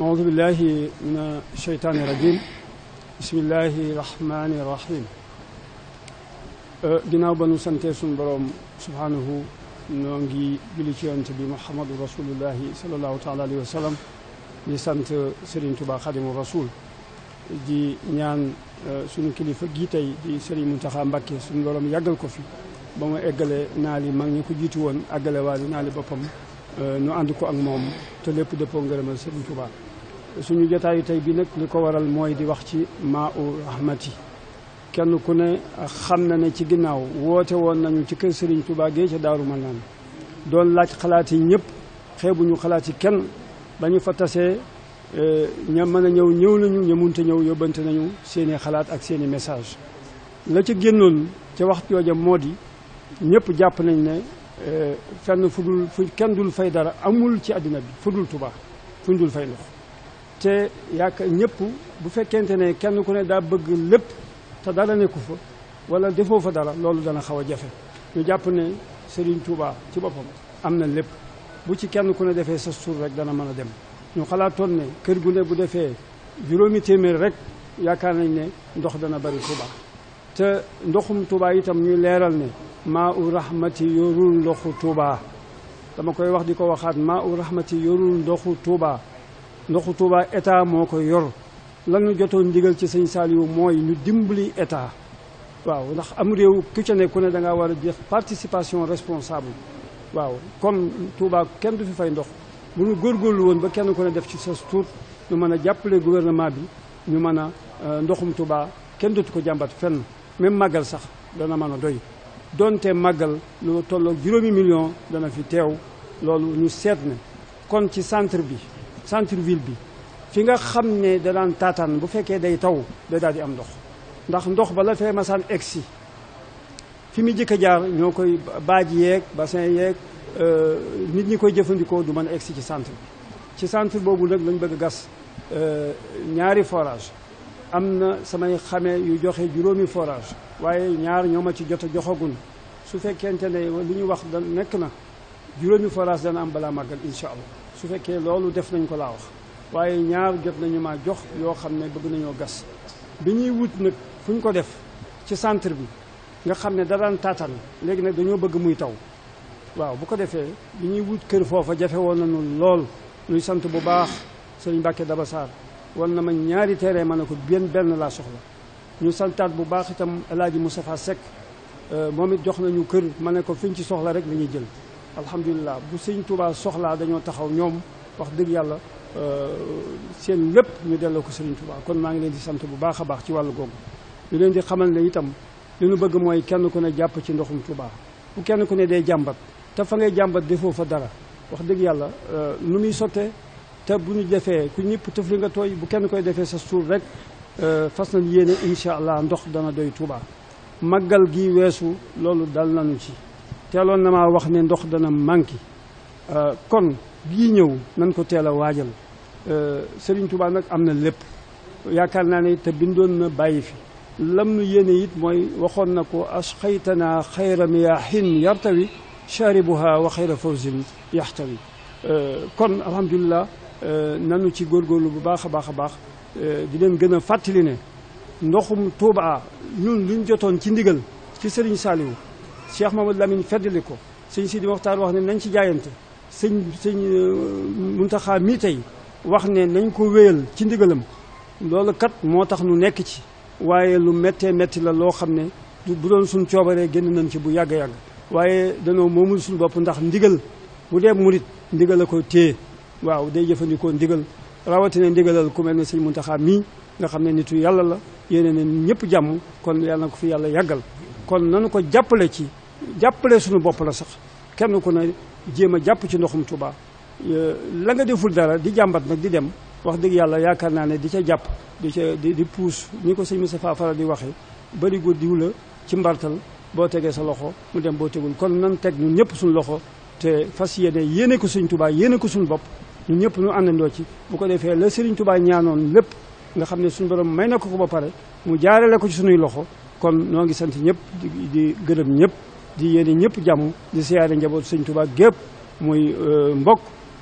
أعوذ بالله من الشيطان الرجيم بسم الله الرحمن الرحيم ginnaaw ba nu sante suñu borom subhanahu noo ngi julli ci yonent bi Muhammadu rasulullahi sallallahu taala alayhi wa sallam di sant Serigne Touba Khadimu Rasul di ñaan suñu kilifa gi tey di Serigne Mountakha Mbacké suñu borom yàggal ko fi ba mu eggale naa li mag ñi ko jiitu woon àggale waa li naa li boppam nu ànd ko ak moom te lépp dëppoo ngërëmal Serigne Touba. suñu jotaayu tey bi nag li ko waral mooy di wax ci Maa-u Rahmati kenn ku ne xam na ne ci ginnaaw woote woon nañu ci kër Serigne Touba gee ca Daaru Manaan doon laaj xalaat yi ñëpp xeebuñu xalaat yi kenn ba ñu fa tasee ña mën a ñëw nañu ña munta ñëw yóbbante nañu seeni xalaat ak seeni message la ca génnoon ca wax jooja moo di ñëpp jàpp nañ ne fenn fu kenn dul fay dara amul ci àddina bi fu dul Touba fu dul fay ndox te yaakaar ñëpp bu fekkente ne kenn ku ne daa bëgg lépp te dara nekku fa wala defoo fa dara loolu dana xaw a jafe ñu jàpp ne Serigne Touba ci boppam am na lépp bu ci kenn ku ne defee sa suur rek dana mën a dem ñu xalaatoon ne kër gu ne bu defee juróomi téeméer rek yaakaar nañ ne ndox dana bari Touba te ndoxum Touba itam ñuy leeral ne Maa-u Rahmati yorul ndoxu Touba dama koy wax di ko waxaat Maa-u Rahmati yorul ndoxu Touba ndoxu Touba état moo ko yor lan ñu jotoon ndigal ci sëñ Saliou mooy ñu dimbali état waaw ndax am réew ku ca ne ku ne da ngaa war a def participation responsable waaw kon Touba kenn du fi fay ndox bu ñu góorgóorlu woon ba kenn ku ne def ci sa tuut ñu mën a jàppale gouvernement bi ñu mën a ndoxum Touba kenn dootu ko jàmbat fenn même màggal sax dana mën a doy donte màggal lu tolloog 5 millions dana fi teew loolu ñu seet ne kon ci centre ville bi fi nga xam ne da daan taataan bu fekkee day taw day daal di am ndox ndax ndox ba la fee masaan egsi fi mu jëkk a jaar ñoo koy baaj yeeg bassin yeeg nit ñi koy jëfandikoo du mën a egsi ci centre bi ci centre boobu nag lañ bëgg a gas ñaari forage am na samay xame yu joxe 5 forage waaye ñaar ñoo ma ci jot a joxagun su fekkente ne li ñu wax da nekk na 5 forage dana am balaa màggal incha allah su fekkee loolu def nañ ko laa wax waaye ñaar jot nañu maa jox yoo xam ne bëgg nañoo gas bi ñuy wut nag fu ñu ko def ci centre bi nga xam ne da daan taataan léegi nag dañoo bëgg muy taw waaw bu ko defee bi ñuy wut kër foofa jafe woon nañu lool ñuy sant bu baax sëñ Mbàkke Daba Sarr wan na ma ñaari terrain ma ne ko benn laa soxla ñu santaat bu baax itam El Hadji Moustapha Seck moom it jox nañu kër ma ne ko fiñ ci soxla rek la ñuy jël alhamdulilah bu sëñ Touba soxlaa dañoo taxaw ñoom wax dëgg yàlla seen lépp ñu delloo ko Serigne Touba kon maa ngi leen di sant bu baax a baax ci wàllu googu ñu leen di xamal ne itam li ñu bëgg mooy kenn ku ne jàpp ci ndoxum Touba bu kenn ku ne day jàmbat te fa ngay jàmbat defoo fa dara wax dëgg yàlla nu muy sottee te bu ñu defee ku ñëpp tëf li nga tooy bu kenn koy defee sa suur rek fas nañ yéene incha allah ndox dana doy Touba màggal gi weesu loolu dal nañu ci teeloon na maa wax ne ndox dana manqué kon bii ñëw nañ ko teel a waajal Serigne Touba nag am na lépp yaakaar naa ne te bindoon na bàyyi fi lam nu yéene it mooy waxoon na ko asxaytana xayra miyaahin yartawi sharibuha wa xayra fawzin yaxtawi kon alhamdulilah nanu ci góorgóorlu bu baax a baax a baax di leen gën a fàttali ne ndoxum Touba ñun luñ jotoon ci ndigal ci Serigne Saliou Cheikh Mamadou Lamine feddali ko sëñ Sidi Moxtaar wax ne nañ ci jaayante sëñ Muntaxa mii tey wax ne nañ ko wéyal ci ndigalam loolu kat moo tax nu nekk ci waaye lu méttee métti la loo xam ne bu doon suñ coobaree génn nañ ci bu yàgg-yàgg waaye danoo moomul suñu bopp ndax ndigal bu dee murit ndigal a ko téye waaw day jëfandikoo ndigal rawatina ndigalal ku mel ne sëñ Muntaxa mii nga xam ne nitu yàlla la yéene ne ñëpp jàmm kon yàlla na ko fi yàlla yàggal kon nanu ko jàppale ci jàppale suñu bopp la sax kenn ku ne jéem a jàpp ci ndoxum Touba la nga deful dara di jàmbat nag di dem wax dëgg yàlla yaakaar naa ne di ca jàpp di puus ni ko sëñ Moustapha Fara di waxee bari gu diw la ci mbartal boo tegee sa loxo mu dem boo tegul kon nan teg ñun ñëpp suñu loxo te fas yéene ko sëñ Touba yéene ko suñu bopp ñun ñëpp ñu àndandoo ci bu ko defee la Serigne Touba ñaanoon lépp nga xam ne suñu borom may na ko ba pare mu jaarale ko ci suñuy loxo kon noo ngi sant ñëpp di gërëm ñëpp di yéene ñëpp jàmm di siyaare njaboot sëñ Touba gépp muy mbokk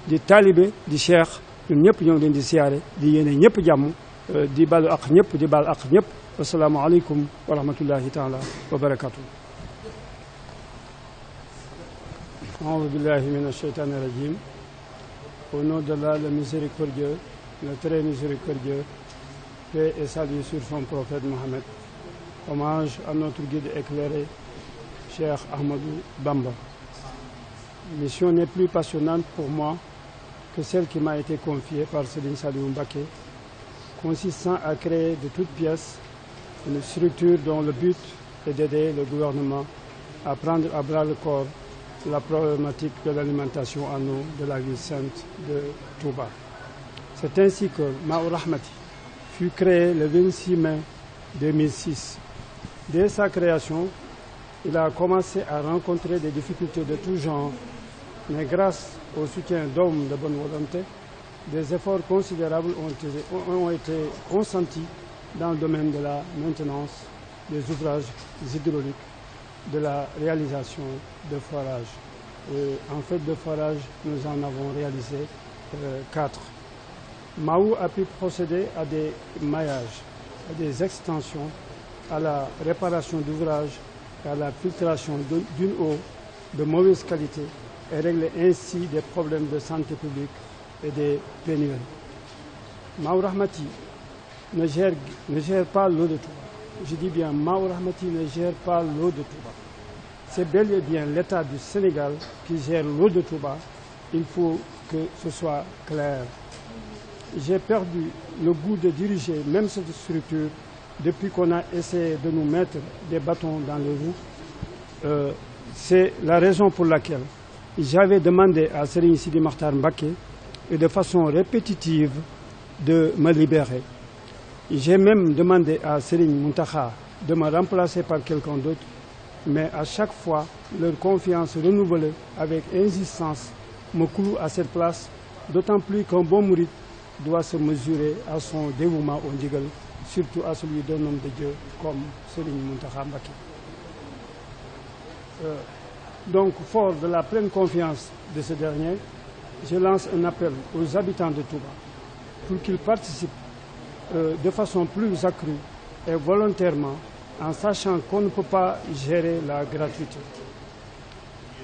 di taalibe di cheikh ñun ñëpp ñoo ngi leen di siyaare di yéene ñëpp jàmm di balu ak ñëpp di bal ak ñëpp wasalaamu aleykum wa rahmatullahi taala wa barakatuh. A'udhu billahi minash shaitanir rajim. Au nom d'Allah, le miséricordieux, le très miséricordieux, paix et salut sur son prophète Mohammed. Hommage à notre guide éclairé, Cheikh Ahmadou Bamba. Mission n'est plus passionnante pour moi que celle qui m'a été confiée par Serigne Saliou Mbacké, consistant à créer de toutes pièces une structure dont le but est d'aider le gouvernement à prendre à bras le corps la problématique de l'alimentation en eau de la ville sainte de Touba. C'est ainsi que Ma'ou Rahmati fut créé le 26 mai 2006. Dès sa création, il a commencé à rencontrer des difficultés de tout genre, mais grâce au soutien d'hommes de bonne volonté, des efforts considérables ont été consentis dans le domaine de la maintenance des ouvrages hydrauliques, de la réalisation de forages. En fait, de forages, nous en avons réalisé 4. Ma'ou a pu procéder à des maillages, à des extensions, à la réparation d'ouvrages, à la filtration d'une eau de mauvaise qualité et régler ainsi des problèmes de santé publique et des pénuries. Ma'ou Rahmati ne gère pas l'eau de Touba. Je dis bien, Ma'ou Rahmati ne gère pas l'eau de Touba. C'est bel et bien l'État du Sénégal qui gère l'eau de Touba. Il faut que ce soit clair. J'ai perdu le goût de diriger même cette structure depuis qu'on a essayé de nous mettre des bâtons dans les roues. C'est la raison pour laquelle j'avais demandé à Serigne Sidi Makhtar Mbacké et de façon répétitive de me libérer. J'ai même demandé à Serigne Mountakha de me remplacer par quelqu'un d'autre, mais à chaque fois, leur confiance renouvelée avec insistance me cloue à cette place, d'autant plus qu'un bon mouride doit se mesurer à son dévouement au ndigal, surtout à celui d'un homme de Dieu comme Serigne Mountakha Mbacké. Donc, fort de la pleine confiance de ce dernier, je lance un appel aux habitants de Touba pour qu'ils participent de façon plus accrue et volontairement, en sachant qu'on ne peut pas gérer la gratuité.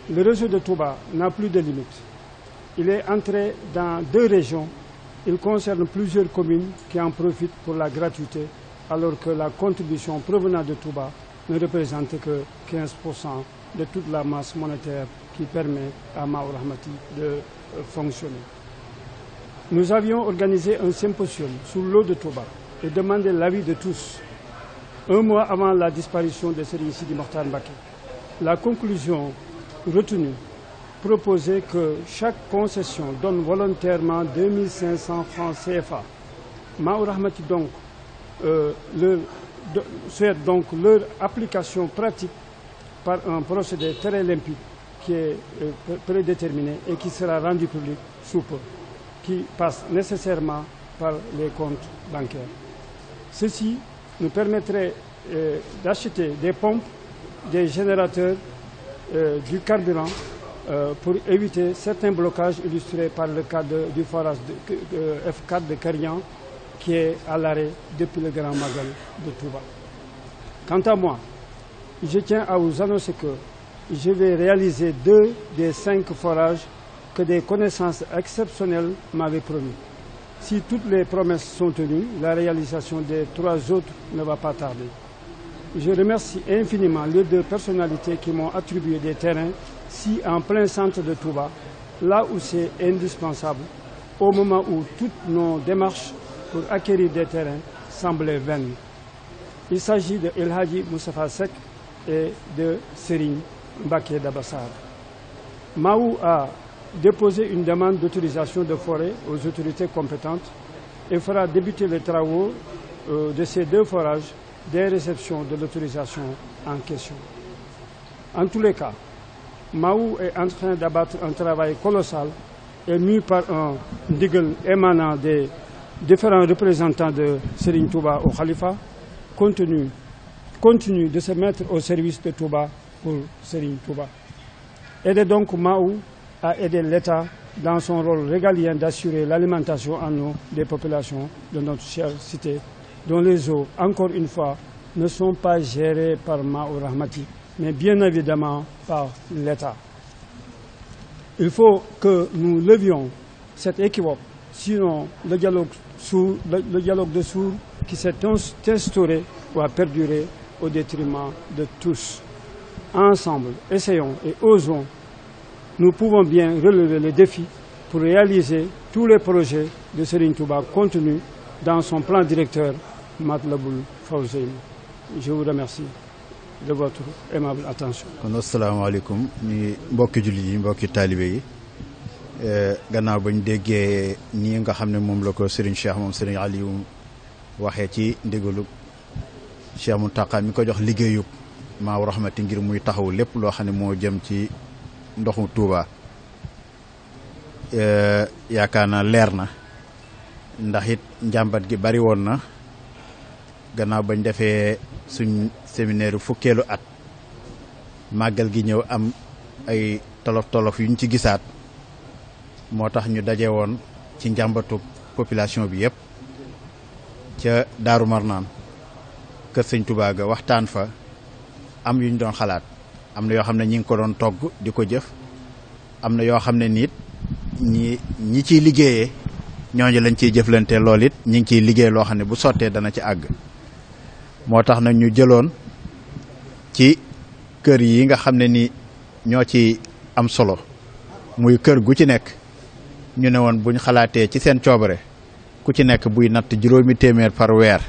Le réseau de Touba n'a plus de limites. Il est entré dans 2 régions. Il concerne plusieurs communes qui en profitent pour la gratuité, alors que la contribution provenant de Touba ne représente que 15% de toute la masse monétaire qui permet à Ma'ou Rahmati de fonctionner. Nous avions organisé un symposium sur l'eau de Touba et demandé l'avis de tous, un mois avant la disparition de Serigne Sidi Makhtar Mbacké. La conclusion retenue proposait que chaque concession donne volontairement 2500 francs CFA. Ma'ou Rahmati donc souhaite donc leur application pratique par un procédé très limpide qui est prédéterminé et qui sera rendu public sous peu, qui passe nécessairement par les comptes bancaires. Ceci nous permettrait d'acheter des pompes, des générateurs, du carburant pour éviter certains blocages illustrés par le cas du forage F4 de Karian qui est à l'arrêt depuis le Grand Magal de Touba. Quant à moi, je tiens à vous annoncer que je vais réaliser 2 des 5 forages que des connaissances exceptionnelles m'avaient promis. Si toutes les promesses sont tenues, la réalisation des 3 autres ne va pas tarder. Je remercie infiniment les 2 personnalités qui m'ont attribué des terrains si en plein centre de Touba, là où c'est indispensable, au moment où toutes nos démarches pour acquérir des terrains semblaient vaines. Il s'agit de El Hadji Moustapha Seck et de Serigne Mbacké Dabassar. Ma'ou a déposé une demande d'autorisation de forêt aux autorités compétentes et fera débuter les travaux de ces 2 forages dès réception de l'autorisation en question. En tous les cas, Ma'ou est en train d'abattre un travail colossal et mu par un ndigal émanant des différents représentants de Serigne Touba au Khalifa, continue de se mettre au service de Touba pour Serigne Touba. Aider donc Ma'ou à aider l'État dans son rôle régalien d'assurer l'alimentation en eau des populations de notre chère cité, dont les eaux, encore une fois, ne sont pas gérées par Ma'ou Rahmati, mais bien évidemment par l'État. Il faut que nous levions cet équivoque, sinon le dialogue de sourds qui s'est instauré va perdurer au détriment de tous. Ensemble, essayons et osons. Nous pouvons bien relever les défis pour réaliser tous les projets de Serigne Touba contenus dans son plan directeur Matlaboul Fawzeyni. Je vous remercie de votre aimable attention. kon asalaamaaleykum ñi mbokki jullit yi mbokki taalibe yi gannaaw ba ñu déggee nii nga xam ne moom la ko Serigne Cheikh moom Serigne Aliou waxee ci ndigalu Cheikh Mountakha mi ko jox liggéeyub Ma'ou Rahmati ngir muy taxaw lépp loo xam ne moo jëm ci ndoxu Touba yaakaar naa leer na ndax it njàmbat gi bari woon na gannaaw bañ defee suñ séminaire fukkeelu at màggal gi ñëw am ay tolof-tolof yuñ ci gisaat moo tax ñu daje woon ci njàmbatu population bi yëpp ca Daaru Marnaan kër Sëñ Touba ga waxtaan fa am yuñ doon xalaat am na yoo xam ne ñi ngi ko doon togg di ko jëf am na yoo xam ne nit ñi ciy liggéeyee ñooñu lañ ciy jëflante lool it ñi ngi ciy liggéey loo xam ne bu sottee dana ci àgg moo tax nag ñu jëloon ci kër yi nga xam ne ni ñoo ci am solo muy kër gu ci nekk ñu ne woon buñ xalaatee ci seen coobare ku ci nekk buy natt juróomi téeméer par weer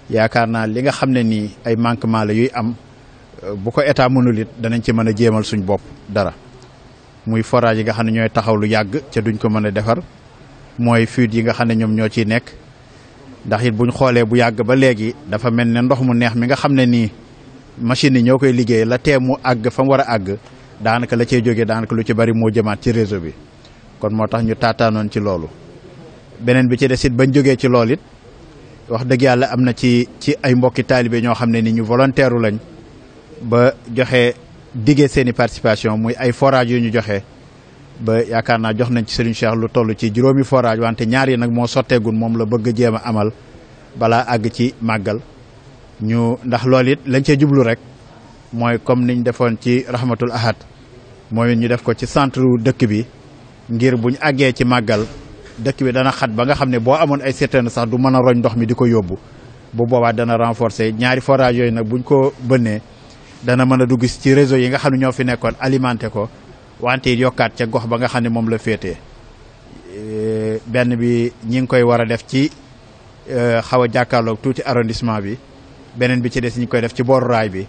yaakaar naa li nga xam ne nii ay manquement la yuy am bu ko état mënul it danañ ci mën a jéemal suñ bopp dara muy forage yi nga xam ne ñooy taxaw lu yàgg ca duñ ko mën a defar mooy fuite yi nga xam ne ñoom ñoo ciy nekk ndax it buñ xoolee bu yàgg ba léegi dafa mel ne ndox mu neex mi nga xam ne nii machine yi ñoo koy liggéey la tee mu àgg fa mu war a àgg daanaka la cey jógee daanaka lu ci bari moo jëmaat ci réseau bi kon moo tax ñu taataanoon ci loolu beneen bi ci des it bañ jógee ci loolu it wax dëgg yàlla am na ci ay mbokki taalibe ñoo xam ne ni ñu volontaire lañ ba joxe diggee seen i participation muy ay forage yu ñu joxe ba yaakaar naa jox nañ ci Serigne Cheikh lu toll ci juróomi forage wante ñaar yi nag moo sotteegul moom la bëgg a jéem a amal balaa àgg ci màggal ñu ndax loolu it lañ cee jublu rek mooy comme niñ defoon ci Rahmatul Ahad mooy ñu def ko ci centre dëkk bi ngir buñ àggee ci màggal dëkk bi dana xat ba nga xam ne boo amoon ay citerne sax du mën a roñ ndox mi di ko yóbbu bu boobaa dana renforcer ñaari forage yooyu nag buñ ko bënnee dana mën a dugg ci réseau yi nga xam ne ñoo fi nekkoon alimenté ko wante yokkaat ca gox ba nga xam ne moom la féetee benn bi ñi ngi koy war a def ci xaw a jàkkaarloog tuuti arrondissement bi beneen bi ci des ñi ngi koy def ci booru raay bi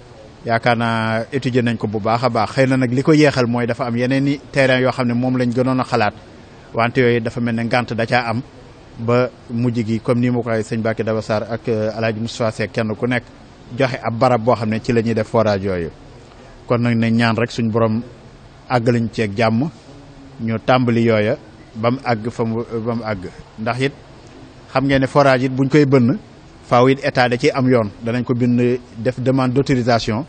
yaakaar naa étudier nañ ko bu baax a baax xëy na nag li ko yeexal mooy dafa am yeneen i terrain yoo xam ne moom lañ gënoon a xalaat wante yooyu dafa mel ne ngànt da caa am ba mujj gi comme ni ma ko waxee sëñ Bakki Daba Sarr ak El Hadj Moustapha Seck kenn ku nekk joxe ab barab boo xam ne ci la ñuy def forage yooyu kon nag nañ ñaan rek suñ borom àggalañ ceeg jàmm ñu tàmbali yooya ba mu àgg fa mu ba mu àgg ndax it xam ngeen ne forage it buñ koy bënn faaw it état da ciy am yoon danañ ko bind def demande d'autorisation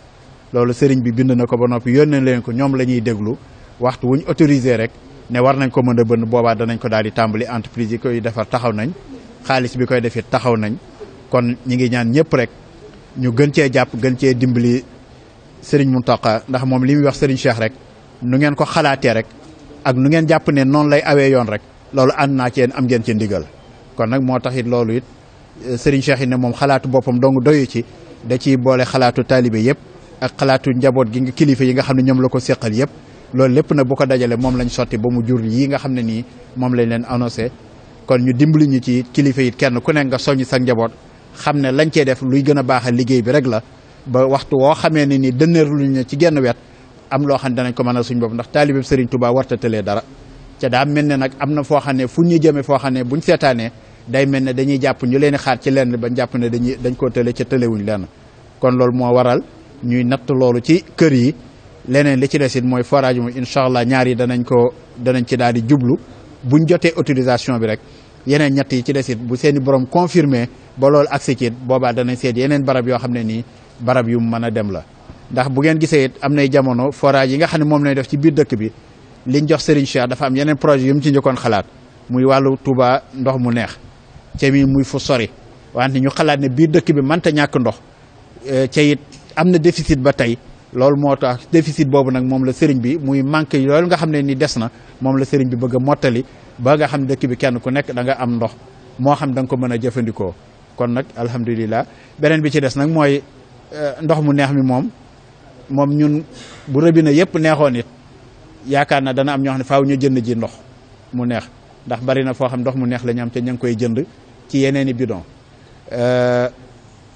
loolu sëriñ bi bind na ko ba noppi yónnee leen ko ñoom la ñuy déglu waxtu wuñ autorisé rek ne war nañ ko mën a bënn boobaa danañ ko daal di tàmbali entreprise yi koy defar taxaw nañ xaalis bi koy def it taxaw nañ kon ñi ngi ñaan ñëpp rek ñu gën cee jàpp gën cee dimbali Serigne Mountakha ndax moom li muy wax Serigne Cheikh rek nu ngeen ko xalaatee rek ak nu ngeen jàpp ne noonu lay awee yoon rek loolu ànd naa ci yéen am ngeen ci ndigal kon nag moo tax it loolu it Serigne Cheikh yi ne moom xalaatu boppam dong doyu ci da ciy boole xalaatu taalibe yëpp ak xalaatu njaboot gi nga kilifa yi nga xam ne ñoom la ko seqal yëpp loolu lépp nag bu ko dajale moom lañ sotti ba mu jur yi nga xam ne nii moom lañ leen annoncé kon ñu dimbali ñu ci kilifa yi kenn ku nekk nga soññ sa njaboot xam ne lañ cee def luy gën a baaxal liggéey bi rek la ba waxtu woo xamee ne ni dënneerluñ ne ci genn wet am loo xam ne danañ ko mën a suñ bopp ndax taalibe Serigne Touba warta tëlee dara ca daa mel ne nag am na foo xam ne fu ñu jëmee foo xam ne buñ seetaanee day mel ne dañuy jàpp ñu leen di xaar ci lenn bañ jàpp ne dañ koo tële ca tëlewuñ lenn kon loolu moo waral ñuy natt loolu ci kër yi leneen li ci des it mooy forage mu incha allah ñaar yi danañ ci daal di jublu buñ jotee autorisation bi rek yeneen ñett yi ci des it bu seeni borom confirmé ba loolu accès ci boobaa danañ seet yeneen barab yoo xam ne nii barab yu mën a dem la ndax bu ngeen gisee it am nay jamono forage yi nga xam ne moom lañ def ci biir dëkk bi liñ jox Serigne Cheikh dafa am yeneen projet yu mu ci njëkkoon xalaat muy wàllu Touba ndox mu neex ca mi muy fu sori wante ñu xalaat ne biir dëkk bi mënta ñàkk ndox ca it am na déficit ba tey loolu moo tax déficit boobu nag moom la Serigne bi muy manque loolu nga xam ne ni des na moom la Serigne bi bëgg a mottali ba nga xam ne dëkk bi kenn ku nekk da nga am ndox moo xam da nga ko mën a jëfandikoo kon nag alhamdulilah beneen bi ci des nag mooy ndox mu neex mi moom ñun bu robinet yëpp neexoon it yaakaar na dana am ñoo xam ne faaw ñu jënd ji ndox mu neex ndax bari na foo xam ndox mu neex la ñu am te ña ngi koy jënd ci yeneen i bidon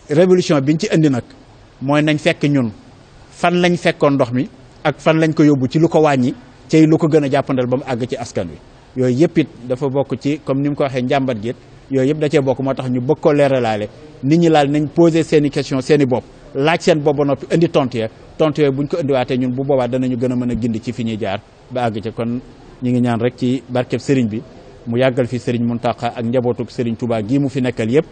révolution biñ ci indi nag mooy nañ fekk ñun fan lañ fekkoon ndox mi ak fan lañ ko yóbbu ci lu ko wàññi ci lu ko gën a jàppandal ba mu àgg ci askan wi yooyu yëpp it dafa bokk ci comme ni mu ko waxee njàmbat gi yooyu yëpp da cee bokk moo tax ñu bëgg ko leeralaale nit ñi laal nañ poser seen i question seen i bopp laaj seen bopp ba noppi indi tontu yooyu buñ ko indiwaatee ñun bu boobaa danañu gën a mën a gindi ci fi ñuy jaar ba àgg ci kon ñu ngi ñaan rek ci barkeb sëriñ bi mu yàggal fi sëriñ Mountakha ak njabootuk sëriñ Touba gii mu fi nekkal yëpp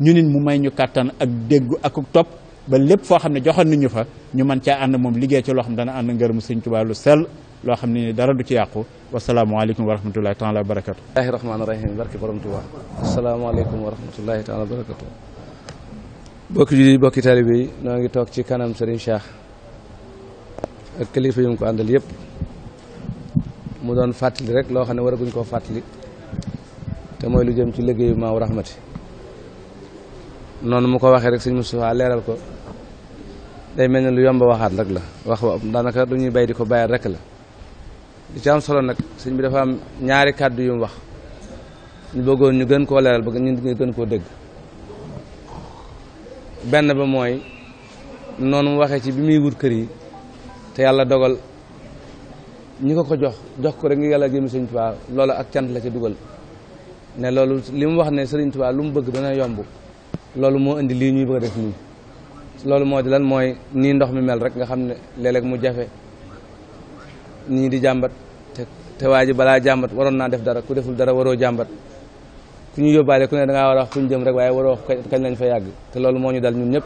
ñu nit mu may ñu kàttan ak déggu ak topp ba lépp foo xam ne joxoon nañu fa ñu mën caa ànd moom liggéey ci loo xam dana ànd ngërëmu sëriñ Touba lu sell loo xam ne dara du ci yàqu wasalaamaaleykum wa rahmatullahi taala wa barakatu bismillahi rahmaani rahim barke borom Touba asalaamaaleykum wa rahmatullahi taala wa barakatu bokki julli bokki taalibe yi noo ngi toog ci kanam Serigne Cheikh ak kilifa yu mu ko àndal yëpp mu doon fàttali rek loo xam ne waraguñ koo fàttali te mooy lu jëm ci liggéeyu Maawu Rahmati noonu mu ko waxee rek sëñ Moustapha leeral ko day mel ne lu yomb waxaat rek la wax daanaka lu ñuy bay di ko bàyyaat rek la li ci am solo nag sëñ bi dafa am ñaari kàddu yu mu wax ñu bëggoon ñu gën koo leeral bëgg ñu gën koo dégg benn ba mooy noonu mu waxee ci bi muy wut kër yi te yàlla dogal ñi ko jox ko rek ngi yàlla jëmi sëñ Tuubaa loolu ak cant la ca dugal ne loolu li mu wax ne sëriñ Tuubaa lu mu bëgg dana yomb loolu moo indi lii ñuy bëgg a def nii loolu moo di lan mooy nii ndox mi mel rek nga xam ne léeg-léeg mu jafe ñii di jàmbat te waa ji balaa jàmbat waroon naa def dara ku deful dara waroo jàmbat ku ñu yóbbaale ku ne da ngaa war a wax fu ñu jëm rek waaye waroo kañ lañ fa yàgg te loolu moo ñu dal ñun ñëpp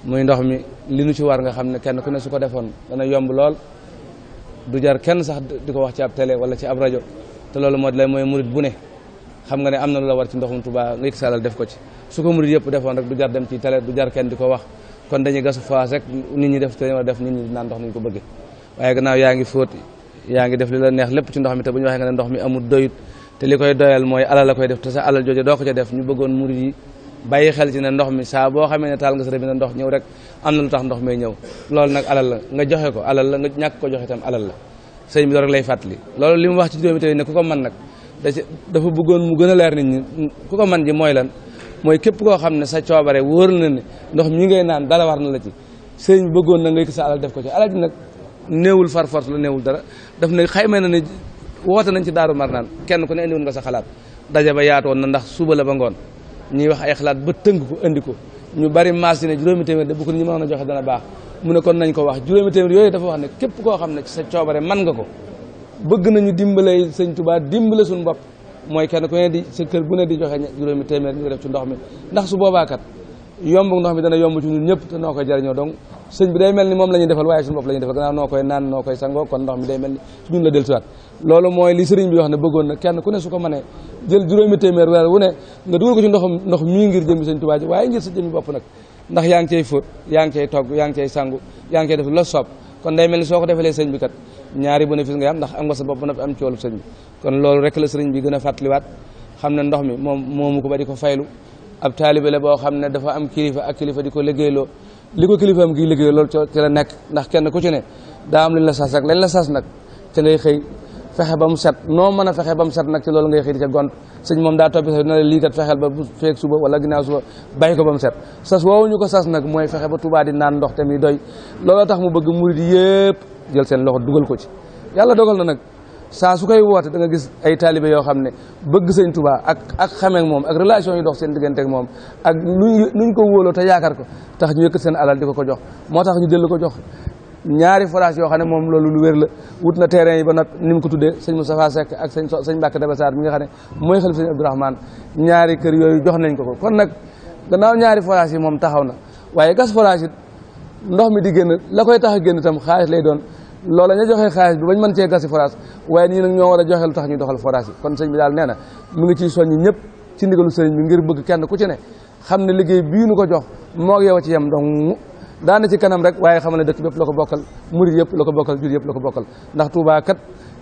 muy ndox mi li nu ci war nga xam ne kenn ku ne su ko defoon dana yomb lool du jar kenn sax di ko wax ci ab télé wala ci ab rajo te loolu moo di lay mooy murit bu ne xam nga ne am na lu la war ci ndoxum Tuubaa nga yëg salal def ko ci su ko murit yëpp defoon rek du jar dem ci télé du jar kenn di ko wax kon dañuy gasu faas rek nit ñi def te war def nit ñi naan ndox ni ñu ko bëggee waaye gannaaw yaa ngi fóot yaa ngi def li la neex lépp ci ndox mi te bu ñu waxee nga ne ndox mi amul doyut te li koy doyal mooy alal la koy def te sa alal jooju doo ko ca def ñu bëggoon murit yi bàyyi xel ci ne ndox mi saa boo xamee ne taal nga sa rëbbi ne ndox ñëw rek am na lu tax ndox may ñëw loolu nag alal la nga joxe ko alal la nga ñàkk ko joxe itam alal la sëñ bi loolu rek lay fàttali loolu li mu wax ci juróomi tey ne ku ko mën nag dafa bëggoon mu gën a leer nit ñi ku ko mën ji mooy lan mooy képp koo xam ne sa coobare wóor na ne ndox mi ngay naan dara war na la ci sëñ bi bëggoon na nga yëkk sa alal def ko ci alal ji nag néewul far force la néewul dara daf ne xayma na ne woote nañ ci Daaru Marnaan kenn ku ne indiwoon nga sa xalaat daje ba yaatoon na ndax suba la ba ngoon ñuy wax ay xalaat ba tënk ko indi ko ñu bari maas yi ne juróomi téeméer de bu ko ñu mënoon a joxe dana baax mu ne kon nañ ko wax juróomi téeméer yooyu dafa wax ne képp koo xam ne ci sa coobare man nga ko bëgg nañu dimbale sëñ Tuubaa dimbale suñu bopp mooy kenn ku ne di sa kër gu ne di joxe juróomi téeméer ñu ko def ci ndox mi ndax su boobaa kat yomb ndox mi dana yomb ci ñun ñëpp te noo koy jariñoo donc sëñ bi day mel ni moom la ñuy defal waaye suñu bopp la ñuy defal gannaaw noo koy naan noo koy sangoo kon ndox mi day mel ni ci ñun la dellusiwaat loolu mooy li sëriñ bi wax ne bëggoon na kenn ku ne su ko mënee jël juróomi téeméer weer wu ne nga dugal ko ci ndox mii ngir jëmmi sëñ Tuubaa ji waaye ngir sa jëmmi bopp nag ndax yaa ngi cay fóot yaa ngi cay togg yaa ngi cay sangu yaa ngi cay def la soob kon day mel ni soo ko defalee sëñ bi kat ñaari bénéfice ngay am ndax am nga sa bopp ba noppi am coolu sëñ bi kon loolu rek la sëriñ bi gën a fàttaliwaat xam ne ndox mi moom moomu ko ba di ko faylu ab taalibe la boo xam ne dafa am kilifa ak kilifa di ko liggéeyloo li ko kilifa am gi liggéey loolu ci la nekk ndax kenn ku ci ne daa am lañ la sas rek lañ la sas nag ca ngay xëy fexe ba mu set noo mën a fexe ba mu set nag ci loolu ngay xëy di ca gont sëñ moom daa toppi sax dina la lii kat fexeel ba bu feek suba wala ginnaaw suba bàyyi ko ba mu set sas woowu ñu ko sas nag mooy fexe ba Tuubaa di naan ndox te muy doy looloo tax mu bëgg murid yëpp jël seen loxo dugal ko ci yàlla dogal na nag saa su koy woote da nga gis ay taalibe yoo xam ne bëgg sëñ Tuubaa ak xamee moom ak relation yi dox seen diggante ak moom ak nuñ ko wóoloo te yaakaar ko tax ñu yëkkat seen alal di ko jox moo tax ñu jël ko jox ñaari forage yoo xam ne moom loolu lu wér la wut na terrain yi ba nag ni mu ko tuddee sëñ Moustapha Seck ak sëñ Mbàkke Daba Sarr mi nga xam ne mooy xalif sëñ Abdourahmane ñaari kër yooyu jox nañ ko kon nag gannaaw ñaari forage yi moom taxaw na waaye gas forage it ndox mi di génn la koy tax a génn itam xaalis lay doon loola ña joxe xaalis bi bañ mën cee gasi forage waaye nii nag ñoo war a joxe lu tax ñuy doxal forage yi kon sëñ bi daal nee na mu ngi ciy soññi ñëpp ci ndigalu sëriñ bi ngir bëgg kenn ku ci ne xam ne liggéey bii nu ko jox moo yow ci yem donc daana ci kanam rek waaye xamal ne dëkk bépp la ko bokkal murid yëpp la ko bokkal jur yëpp la ko bokkal ndax Touba kat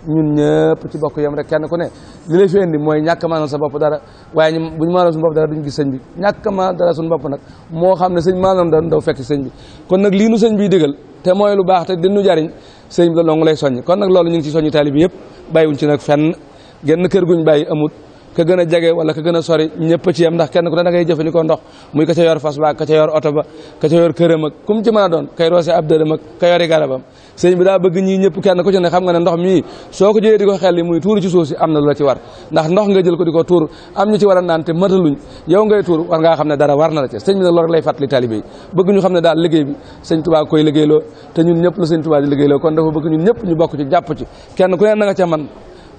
ñun ñëpp ci bokk yem rek kenn ku ne li lay fi indi mooy ñàkk a maanal sa bopp dara waaye bu ñu maanal suñu bopp dara duñu gis sëñ bi ñàkk a maanal dara suñu bopp nag moo xam ne sëñ maanal dara daw fekk sëñ bi kon nag lii nu sëñ bi digal te mooy lu baax te dinu jariñ sëñ bi la longu lay soññ kon nag loolu ñu ngi ci soññi taalibe yëpp bàyyiwuñ ci nag fenn genn kër guñ bàyyi amut ka gën a jege wala ka gën a sori ñëpp ci yem ndax kenn ku ne da ngay jëfandikoo ndox muy ka ca yor fas ba ka ca yor oto ba ka ca yor këram ak kum ci mën a doon kay roose ab dërëm ak ka yori garabam sëñ bi daa bëgg ñii ñëpp kenn ku ci ne xam nga ne ndox mii soo ko jëlee di ko xel li muy tuuru ci suuf si am na lu la ci war ndax ndox nga jël ko di ko tuur am ñu ci war a naan te mataluñ yow ngay tuur war ngaa xam ne dara war na la ci sëñ bi nag loolu lay fàttali talibé yi bëgg ñu xam ne daal liggéey bi sëñ Tuubaa koy liggéeyloo te ñun ñëpp la sëñ Tuubaa di liggéeyloo kon dafa bëgg ñun ñëpp ñu bokk ci jàpp ci kenn ku ne na nga ca man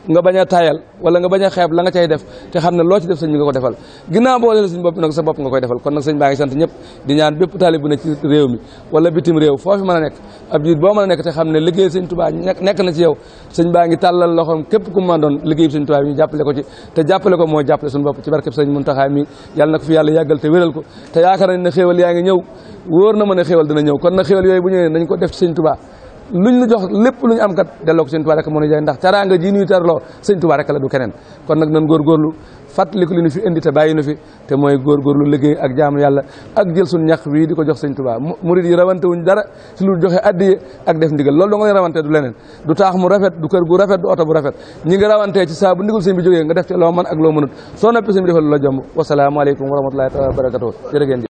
nga bañ a tayal wala nga bañ a xeeb la nga cay def te xam ne loo ci def sëñ bi nga ko defal ginnaaw boo defee suñu bopp nag sa bopp nga koy defal kon nag sëñ baa ngi sant ñëpp di ñaan bépp taalib bu ne ci réew mi wala bitim réew foofu mën a nekk ab jiit boo mën a nekk te xam ne liggéey sëñ Tuubaa nekk na ci yow sëñ baa ngi tàllal loxoom képp ku mën doon liggéey sëñ Tuubaa bi ñu jàppale ko ci te jàppale ko mooy jàppale suñu bopp ci barkeb sëñ Muntaxaa mi yàlla na ko fi yàlla yàggal te wéral ko te yaakaar nañ ne xéewal yaa ngi ñëw wóor na ma ne xéewal dina ñëw kon nag xéewal yooyu bu ñëwee nañ ko def ci sëñ Tuubaa luñ la jox lépp lu ñu am kat delloo ko sëñ Tuubaa rek moo ñu jaay ndax teraanga ji ñuy terloo sëñ Tuubaa rek la du keneen kon nag nan góorgóorlu fàttaliku li ñu fi indi te bàyyi nu fi te mooy góorgóorlu liggéey ak jaamu yàlla ak jël suñ ñax wii di ko jox sëñ Tuubaa murid yi rawante wuñ dara ci lu joxe addiye ak def ndigal loolu da nga rawante du leneen du taax mu rafet du kër gu rafet du oto bu rafet ñi nga rawantee ci saa bu ndigal sëñ bi jógee nga def ci loo mën ak loo mënut soo noppi sëñ bi defal lu la jomb wasalaamaaleykum wa rahmatullahi taala wa barakatuh jërë ngeen